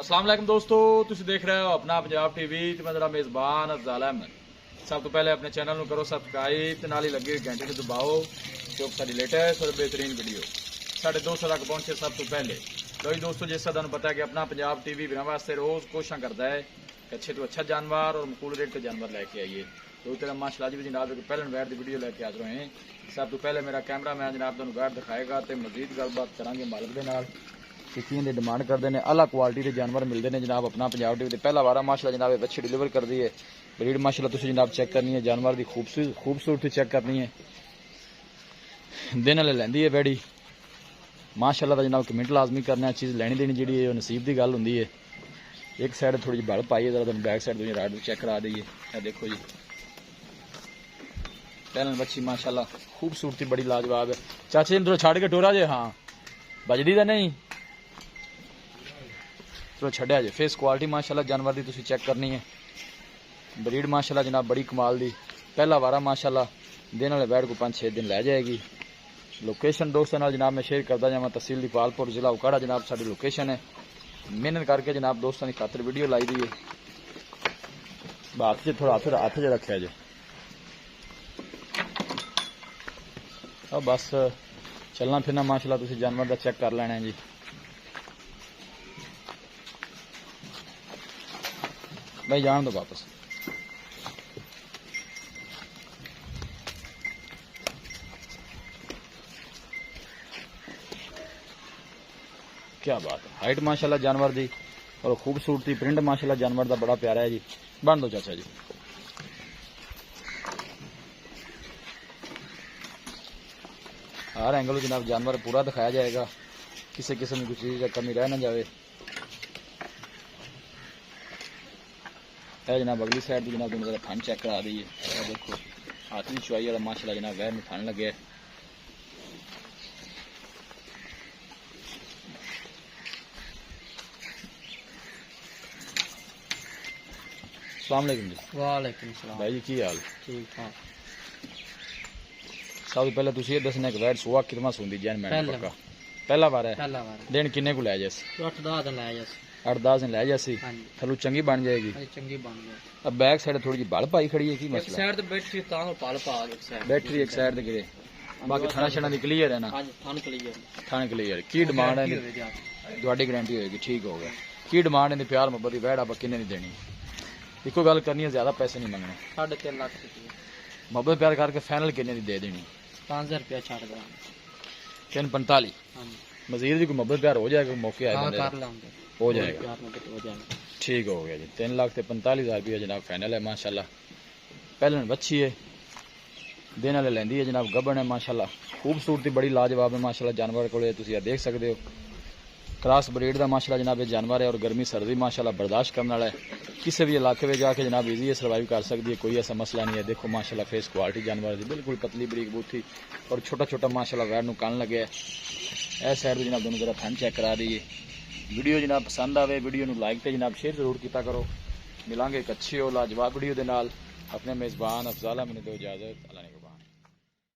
अस्सलाम वालेकुम दोस्तों, तुसीं देख रहे हो अपना पंजाब टीवी ते मैं तेरा मेज़बान अफजाल अहमद। सब तो पहले अपने चैनल को करो सब्सक्राइब ते नाल ही लगी हुई घंटे को दबाओ क्योंकि साडी लेटेस्ट और बेहतरीन वीडियो साढ़े 200 तक पहुंचे सब तो पहले। लो जी दोस्तों, जैसा तुहानू पता है कि अपना पंजाब टीवी बिना वास्ते रोज़ कोशिश करता है कि अच्छे तो अच्छा जानवर और मकूल रेट के जानवर लैके आइए। तो तेरा माशाल्लाह जी जनाब एक पहले वैट की वीडियो लैके हाजिर होए। सब तो पहले मेरा कैमरा मैन जनाब तुहानू वैट दिखाएगा तो मजीद गलबात करांगे मालिक दे नाल कि किवें डिमांड करते हैं। अलग क्वालिटी के जानवर मिलते हैं जनाब अपना पंजाब टीवी पहला वारा माशाल्लाह जनाब अच्छी डिलीवर कर दी है। ब्रीड माशाल्लाह तुसीं जनाब चेक करनी है, जानवर की खूबसूरती चेक करनी है। दिन वाले लैंदी है बैड़ी माशाल्लाह जनाब कमेंट लाजमी करना, चीज़ लैनी देनी जी नसीब की गल होंगी है। एक साइड थोड़ी जी बल पाई है, जरा बैक साइड तुम राइड चेक करा दईए। देखो जी पहले बच्ची माशाल्लाह खूबसूरती बड़ी लाजवाब है। चाचे इन छड़ के टोरा जे, हाँ बजदी तो नहीं, चलो छड्या जे। फेस क्वालिटी माशाल्लाह जानवर की तुसीं चेक करनी है। ब्रीड माशाल्लाह जनाब बड़ी कमाल दी, पहला वारा माशाल्लाह दिन वाले बैठ को 5-6 दिन लै जाएगी। लोकेशन दोस्तों नाल जनाब मैं शेयर करता जावां, तहसील दीपालपुर जिला उकाड़ा जनाब साडी लोकेशन है। मेहनत करके जनाब दोस्तों की खातर वीडियो लाई दी है। हाथ से थोड़ा हाथ च रखा जे, अब बस चलना फिरना माशाल्लाह तुसीं जानवर का चेक कर लेना है जी। भाई जान दो वापस। क्या बात है, हाइट माशाल्लाह जानवर दी और खूबसूरती प्रिंट माशाल्लाह जानवर का बड़ा प्यारा है जी। बन दो चाचा जी। हर एंगल जनाब जानवर पूरा दिखाया जाएगा, किसी किस्म की चीज़ का कमी रह ना जाए। है जनाब अगली साइड की जनाब तुम फन चेक करा दी है। देखो हाथ की चुआई वाला माशाल्लाह जनाब वैर में फन लगे। अस्सलाम वालेकुम जी। वालेकुम सलाम भाई जी की हाल? ठीक ठाक। सब तो पहले तुम ये दसना कि वैट सुहा कितना सुनती जैन मैं पक्का पहला बार है। पहला बार दिन किन्ने को लै जासी? 8-10 दिन लै जासी। 8-10 दिन लै जासी। थलू चंगी बन जाएगी। चंगी बन गई। अब बैक साइड थोड़ी जी बल पाई खड़ी है की मसला? साइड ते बैटरी तां पाल पा एक साइड बैटरी एक साइड ते गिरे, बाकी थाना छना दी क्लियर है ना? हां थान क्लियर। थाना क्लियर। की डिमांड है ਤੁਹਾਡੀ गारंटी होगी? ठीक हो गया। की डिमांड है प्यार मोहब्बत की वैट आप किन्ने नहीं देनी? इको गल करनी है, ज्यादा पैसे नहीं मंगने। 3.5 लाख रुपए मोहब्बत प्यार करके फाइनल किन्ने दी दे देनी? 5000 रुपया छाड़ दे। 345। हां मजीद भी कोई मोहब्बत प्यार हो जाएगा, मौके आए बंदे कर लाऊंगे हो जाएगा। प्यार में हो जाएगा। ठीक हो गया जी। 3,45,000 रुपया जनाब फाइनल है माशाल्लाह। पहले बच्ची है, दिन वाले लैंदी है जनाब, गबन है माशाल्लाह। खूबसूरती बड़ी लाजवाब है माशाल्लाह जानवर को तुसीं देख सकते हो। क्रॉस ब्रीड का माशाल्लाह जनाब ये जानवर है और गर्मी सर्दी माशाल्लाह बर्दाश्त करने वाला है। किसी भी इलाके में जाके जनाब ईजी सर्वाइव कर सकती है, कोई ऐसा मसला नहीं है। देखो माशाल्लाह फेस क्वालिटी जानवर की बिल्कुल पतली बरीक बूथी और छोटा छोटा माशाल्लाह वैर कन लगे। इस साइड जनाब दोनों जरा फन चेक करा दीजिए। वीडियो जनाब पसंद आवे वीडियो लाइक तो जनाब शेयर जरूर किया करो। मिलांगे एक अच्छी और लाजवाब वीडियो के नाल। अपने मेज़बान अफजाल अहमद दो इजाजत। अल्लाह ने